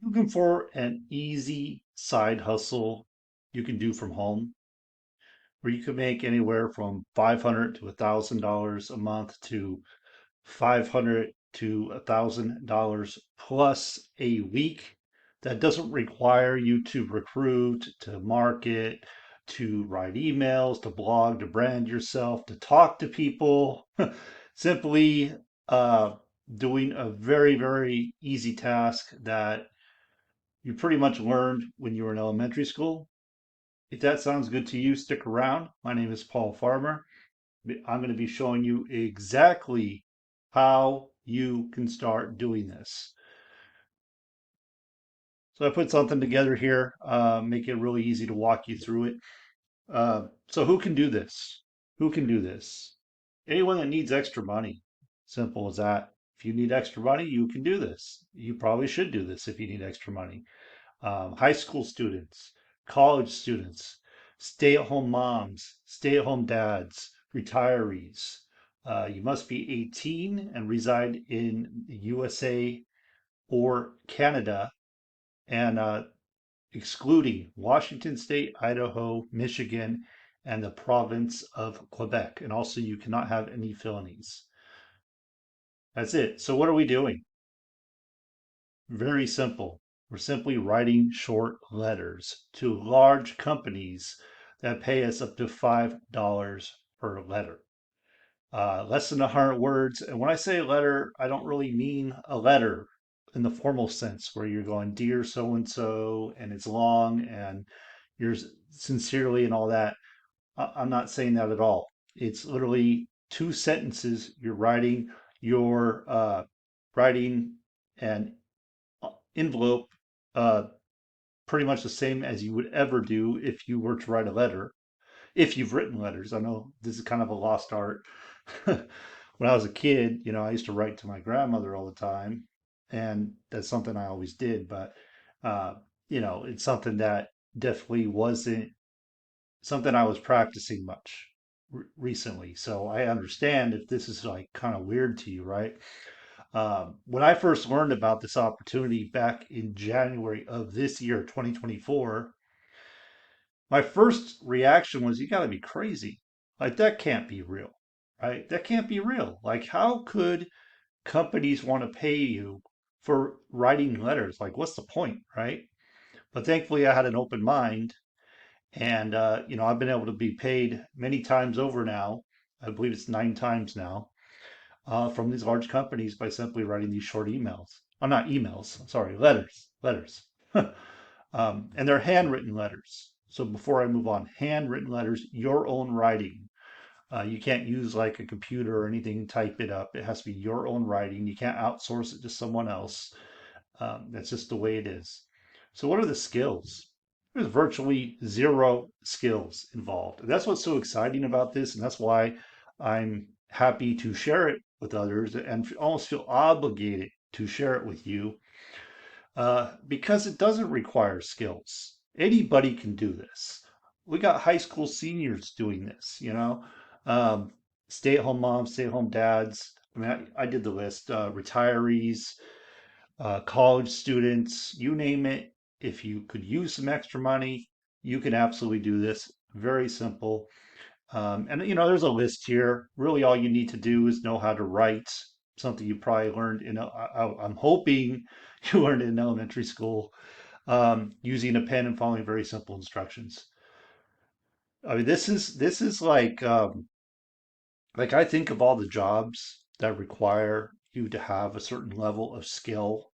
Looking for an easy side hustle you can do from home, where you can make anywhere from $500 to $1,000 a month to 500 to $1,000 plus a week. That doesn't require you to recruit, to market, to write emails, to blog, to brand yourself, to talk to people. Simply uh, doing a very, very easy task that you pretty much learned when you were in elementary school. If that sounds good to you, stick around. My name is Paul Farmer. I'm going to be showing you exactly how you can start doing this. So I put something together here, make it really easy to walk you through it. So who can do this? Who can do this? Anyone that needs extra money. Simple as that. If you need extra money, you can do this. You probably should do this if you need extra money. High school students, college students, stay-at-home moms, stay-at-home dads, retirees. You must be 18 and reside in the USA or Canada, and excluding Washington State, Idaho, Michigan, and the province of Quebec. And also, you cannot have any felonies. That's it. So, what are we doing? Very simple. We're simply writing short letters to large companies that pay us up to $5 per letter. Less than 100 words. And when I say a letter, I don't really mean a letter in the formal sense where you're going, Dear so and so, and it's long and you're sincerely and all that. I'm not saying that at all. It's literally two sentences you're writing. You're writing an envelope, uh, pretty much the same as you would ever do if you were to write a letter. If you've written letters, I know this is kind of a lost art. When I was a kid, I used to write to my grandmother all the time, and that's something I always did. But uh, it's something that definitely wasn't something I was practicing much recently. So I understand if this is like kind of weird to you, right? When I first learned about this opportunity back in January of this year, 2024, my first reaction was, you got to be crazy. Like, that can't be real, right? That can't be real. Like, how could companies want to pay you for writing letters? Like, what's the point, right? But thankfully, I had an open mind. And, I've been able to be paid many times over now. I believe it's 9 times now from these large companies by simply writing these short emails. Not emails, sorry, letters, letters. And they're handwritten letters. So before I move on, handwritten letters, your own writing. You can't use like a computer or anything, type it up. It has to be your own writing. You can't outsource it to someone else. That's just the way it is. So, what are the skills? There's virtually zero skills involved. And that's what's so exciting about this. And that's why I'm happy to share it with others and almost feel obligated to share it with you because it doesn't require skills. Anybody can do this. We got high school seniors doing this, um, stay at home moms, stay at home dads. I mean, I did the list, retirees, college students, you name it. If you could use some extra money, you can absolutely do this. Very simple. And there's a list here. Really, all you need to do is know how to write. Something you probably learned I'm hoping you learned in elementary school, using a pen and following very simple instructions. I mean, this is like I think of all the jobs that require you to have a certain level of skill.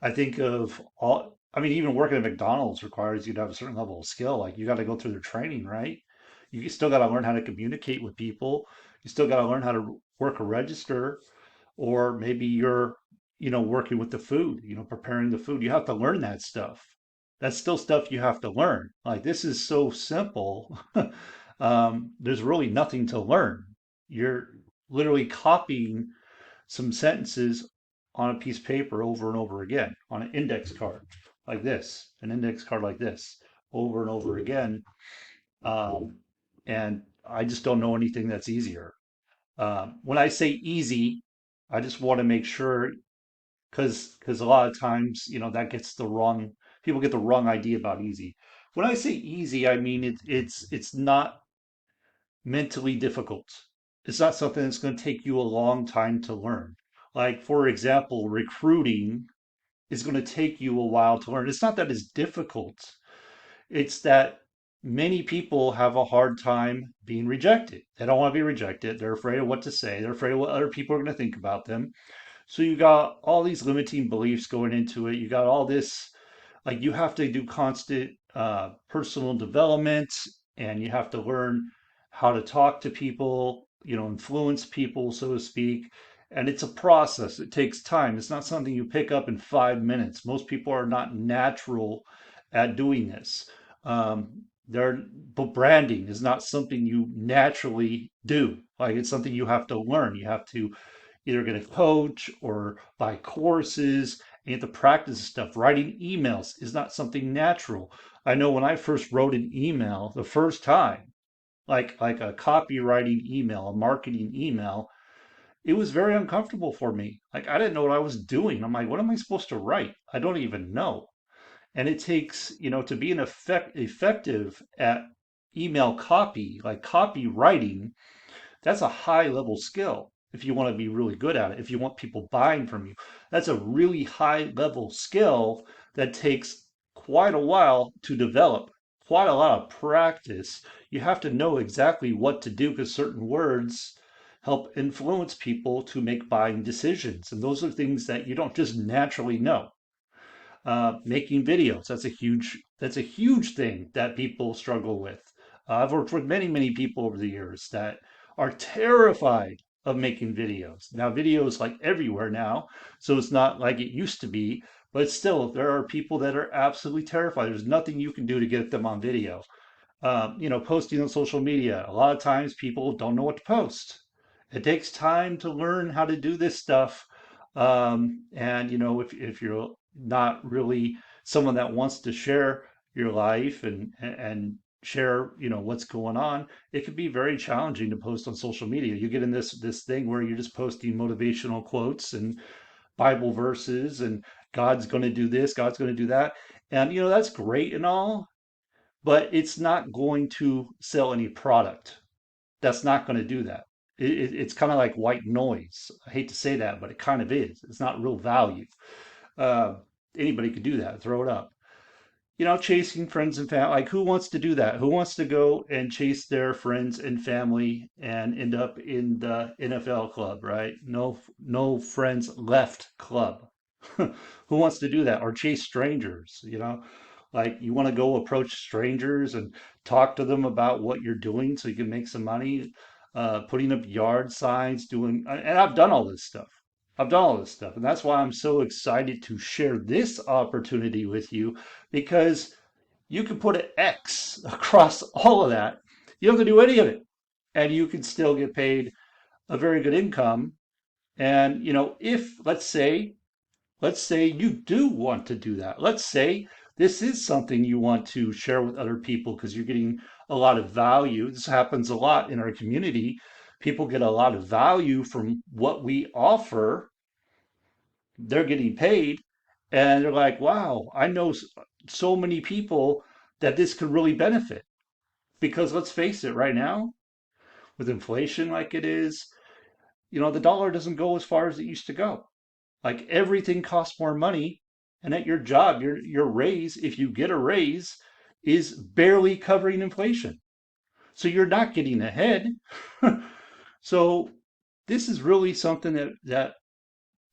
I think of all, I mean, even working at McDonald's requires you to have a certain level of skill. Like, you got to go through their training, right? You still got to learn how to communicate with people. You still got to learn how to work a register, or maybe you're, working with the food, preparing the food. You have to learn that stuff. That's still stuff you have to learn. Like, this is so simple. There's really nothing to learn. You're literally copying some sentences on a piece of paper over and over again on an index card like this, an index card like this, over and over again. Um, and I just don't know anything that's easier. When I say easy, I just want to make sure, because a lot of times, that gets the wrong people get the wrong idea about easy. When I say easy, I mean it's not mentally difficult. It's not something that's going to take you a long time to learn. Like, for example, recruiting is going to take you a while to learn. It's not that it's difficult, it's that many people have a hard time being rejected. They don't want to be rejected. They're afraid of what to say, they're afraid of what other people are going to think about them. So you got all these limiting beliefs going into it. You got all this, like you have to do constant personal development, and you have to learn how to talk to people, influence people, so to speak. And it's a process. It takes time. It's not something you pick up in 5 minutes. Most people are not natural at doing this. But branding is not something you naturally do. Like, it's something you have to learn. You have to either get a coach or buy courses, and you have to practice stuff. Writing emails is not something natural. I know when I first wrote an email the first time, like a copywriting email, a marketing email, it was very uncomfortable for me. Like, I didn't know what I was doing. I'm like, what am I supposed to write? I don't even know. And it takes, to be effective at email copy, like copywriting, that's a high level skill. If you want to be really good at it, if you want people buying from you, that's a really high level skill that takes quite a while to develop, quite a lot of practice. You have to know exactly what to do because certain words help influence people to make buying decisions. And those are things that you don't just naturally know. Making videos, that's a huge thing that people struggle with. I've worked with many people over the years that are terrified of making videos. Now videos like everywhere now, so it's not like it used to be, but still there are people that are absolutely terrified. There's nothing you can do to get them on video. Posting on social media, a lot of times people don't know what to post. It takes time to learn how to do this stuff. And if you're not really someone that wants to share your life and share, what's going on, it can be very challenging to post on social media. You get in this thing where you're just posting motivational quotes and Bible verses and God's going to do this, God's going to do that. And that's great and all, but it's not going to sell any product. That's not going to do that. It's kind of like white noise. I hate to say that, but it kind of is. It's not real value. Uh, Anybody could do that, throw it up. Chasing friends and family. Like, who wants to do that? Who wants to go and chase their friends and family and end up in the NFL club, right? No, no friends left club. Who wants to do that? Or chase strangers, Like, you want to go approach strangers and talk to them about what you're doing so you can make some money, putting up yard signs, and I've done all this stuff. I've done all this stuff. And that's why I'm so excited to share this opportunity with you, because you can put an X across all of that. You don't have to do any of it. And you can still get paid a very good income. And, if let's say you do want to do that. Let's say this is something you want to share with other people because you're getting a lot of value. This happens a lot in our community. People get a lot of value from what we offer. They're getting paid, and they're like, wow, I know so many people that this could really benefit. Because let's face it, right now, with inflation like it is, the dollar doesn't go as far as it used to go. Like, everything costs more money, and at your job, your raise, if you get a raise, is barely covering inflation. So you're not getting ahead. So this is really something that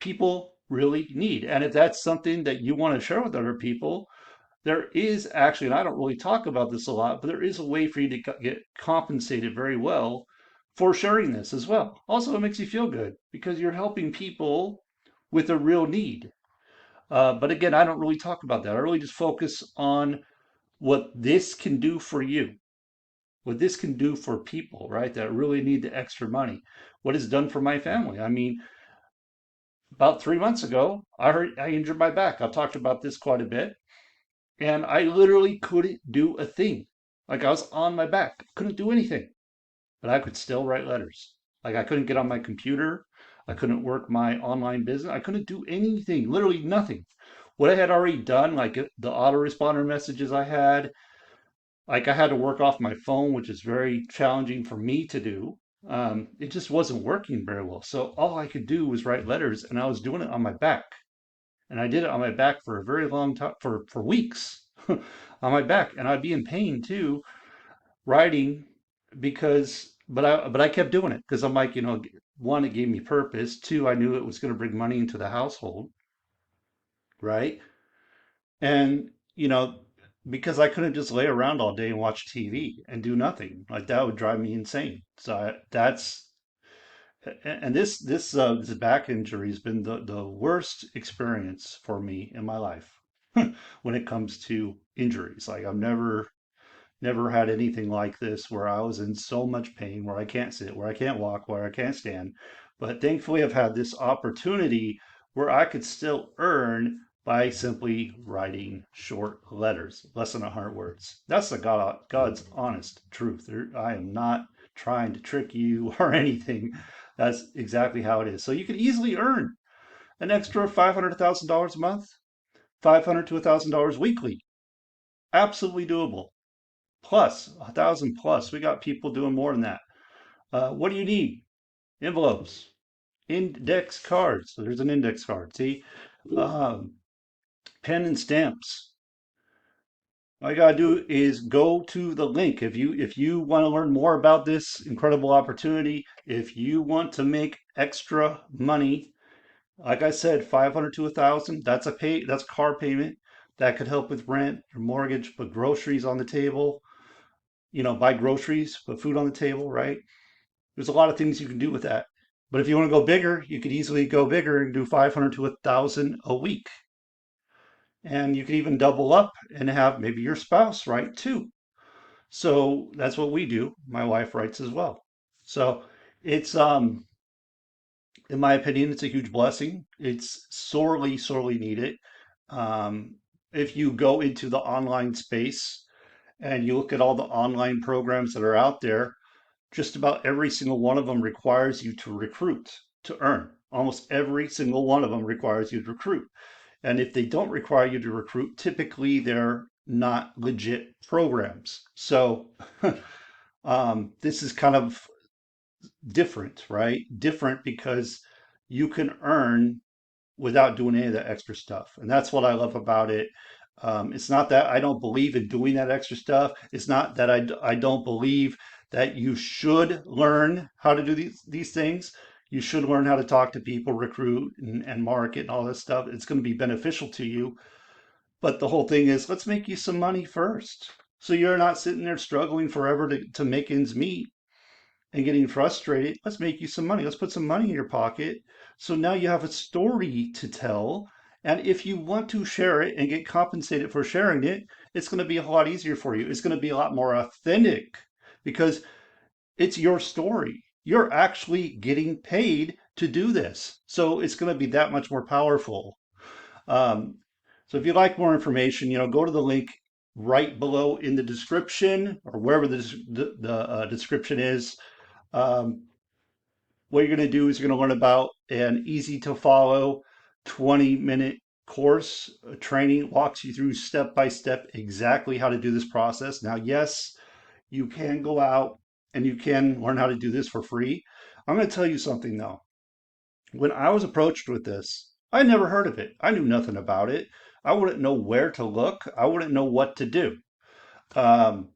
people really need. And if that's something that you want to share with other people, there is actually, and I don't really talk about this a lot, but there is a way for you to get compensated very well for sharing this as well. Also, it makes you feel good because you're helping people with a real need. But again, I don't really talk about that. I really just focus on what this can do for you, what this can do for people, right? That really need the extra money. What it's done for my family. I mean, about 3 months ago, I injured my back. I've talked about this quite a bit, and I literally couldn't do a thing. Like, I was on my back, couldn't do anything, but I could still write letters. Like, I couldn't get on my computer. I couldn't work my online business. I couldn't do anything, literally nothing. What I had already done, like the autoresponder messages I had, like I had to work off my phone, which is very challenging for me to do. It just wasn't working very well. So all I could do was write letters, and I was doing it on my back. And I did it on my back for a very long time, for weeks on my back. And I'd be in pain too, writing but I kept doing it because I'm like, one, it gave me purpose. Two, I knew it was going to bring money into the household, right? And, you know, because I couldn't just lay around all day and watch TV and do nothing. Like that would drive me insane. And this back injury has been the worst experience for me in my life when it comes to injuries. Like I've never had anything like this where I was in so much pain, where I can't sit, where I can't walk, where I can't stand. But thankfully, I've had this opportunity where I could still earn by simply writing short letters, less than 100 words. That's God's honest truth. I am not trying to trick you or anything. That's exactly how it is. So you could easily earn an extra $500,000 a month, 500 to $1,000 weekly. Absolutely doable. Plus 1,000 plus. We got people doing more than that. What do you need? Envelopes, index cards. So there's an index card. See, um, pen and stamps. All you gotta do is go to the link. If you want to learn more about this incredible opportunity, if you want to make extra money, like I said, 500 to 1,000. That's car payment. That could help with rent or mortgage. Put groceries on the table. Buy groceries, put food on the table, right? There's a lot of things you can do with that. But if you want to go bigger, you could easily go bigger and do 500 to 1,000 a week. And you could even double up and have maybe your spouse write too. So that's what we do. My wife writes as well. So it's in my opinion, it's a huge blessing. It's sorely, sorely needed. Um, if you go into the online space and you look at all the online programs that are out there, just about every single one of them requires you to recruit to earn. Almost every single one of them requires you to recruit. And if they don't require you to recruit, typically they're not legit programs. So this is kind of different, right? Different because you can earn without doing any of that extra stuff. And that's what I love about it. It's not that I don't believe in doing that extra stuff. It's not that I don't believe that you should learn how to do these things. You should learn how to talk to people, recruit, and market and all this stuff. It's going to be beneficial to you. But the whole thing is, let's make you some money first. So you're not sitting there struggling forever to make ends meet and getting frustrated. Let's make you some money. Let's put some money in your pocket. So now you have a story to tell. And if you want to share it and get compensated for sharing it, it's going to be a lot easier for you. It's going to be a lot more authentic because it's your story. You're actually getting paid to do this. So it's going to be that much more powerful. Um, so if you'd like more information, go to the link right below in the description or wherever the description is. Um, what you're going to do is you're going to learn about an easy to follow 20-minute course. Training walks you through step by step exactly how to do this process. Now, yes, you can go out and you can learn how to do this for free. I'm going to tell you something though. When I was approached with this, I never heard of it. I knew nothing about it. I wouldn't know where to look. I wouldn't know what to do. Um,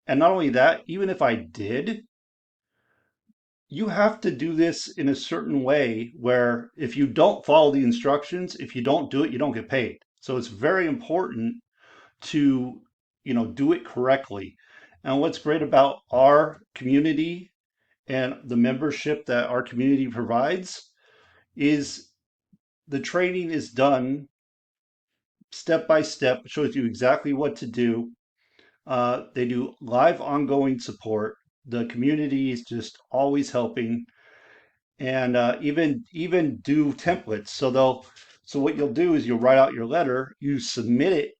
and not only that, even if I did, you have to do this in a certain way where if you don't follow the instructions, if you don't do it, you don't get paid. So it's very important to, do it correctly. And what's great about our community and the membership that our community provides is the training is done step by step, shows you exactly what to do. They do live ongoing support. The community is just always helping and even do templates. So what you'll do is you'll write out your letter, you submit it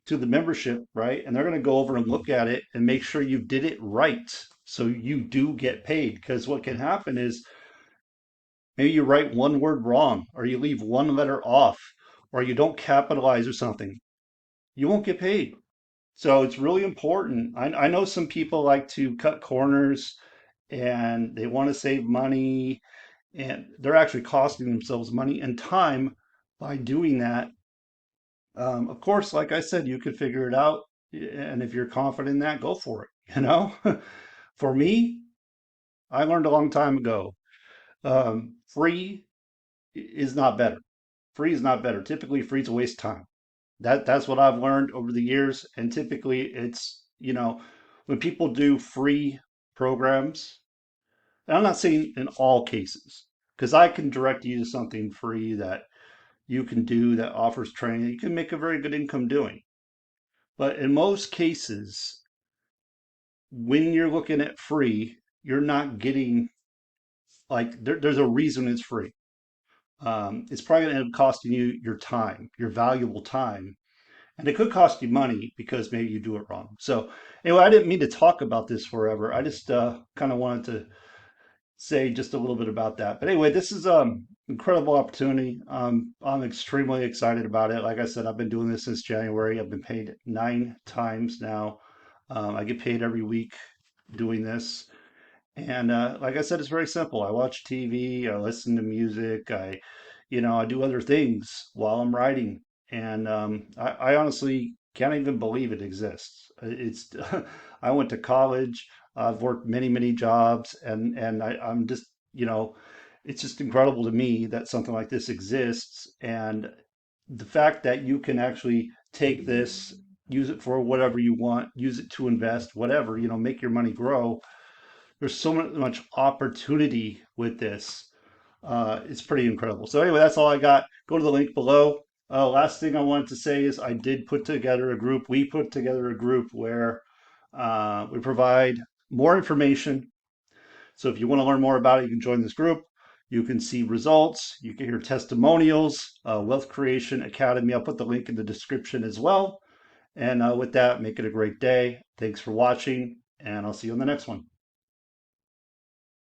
to the membership, right? And they're going to go over and look at it and make sure you did it right. So you do get paid because what can happen is Maybe you write one word wrong, or you leave one letter off, or you don't capitalize or something. You won't get paid. So it's really important. I know some people like to cut corners and they want to save money, and they're actually costing themselves money and time by doing that. Of course, like I said, you could figure it out. And if you're confident in that, go for it. For me, I learned a long time ago, free is not better. Free is not better. Typically, free is a waste of time. That's what I've learned over the years. And typically, when people do free programs, and I'm not saying in all cases, because I can direct you to something free that you can do that offers training. You can make a very good income doing. But in most cases, when you're looking at free, you're not getting there's a reason it's free. It's probably going to end up costing you your time, your valuable time, and it could cost you money because maybe you do it wrong. So anyway, I didn't mean to talk about this forever. I just kind of wanted to say just a little bit about that. But anyway, this is incredible opportunity. I'm extremely excited about it. Like I said, I've been doing this since January. I've been paid 9 times now. I get paid every week doing this. And like I said, it's very simple. I watch TV, I listen to music, I do other things while I'm writing. And I honestly can't even believe it exists. It's I went to college. I've worked many, many jobs, and I'm just, it's just incredible to me that something like this exists. And the fact that you can actually take this, use it for whatever you want, use it to invest, whatever, make your money grow. There's so much opportunity with this. It's pretty incredible. So anyway, that's all I got. Go to the link below. Last thing I wanted to say is I did put together a group. We put together a group where we provide more information. So if you want to learn more about it, you can join this group. You can see results. You can hear testimonials, Wealth Creation Academy. I'll put the link in the description as well. And with that, make it a great day. Thanks for watching, and I'll see you on the next one.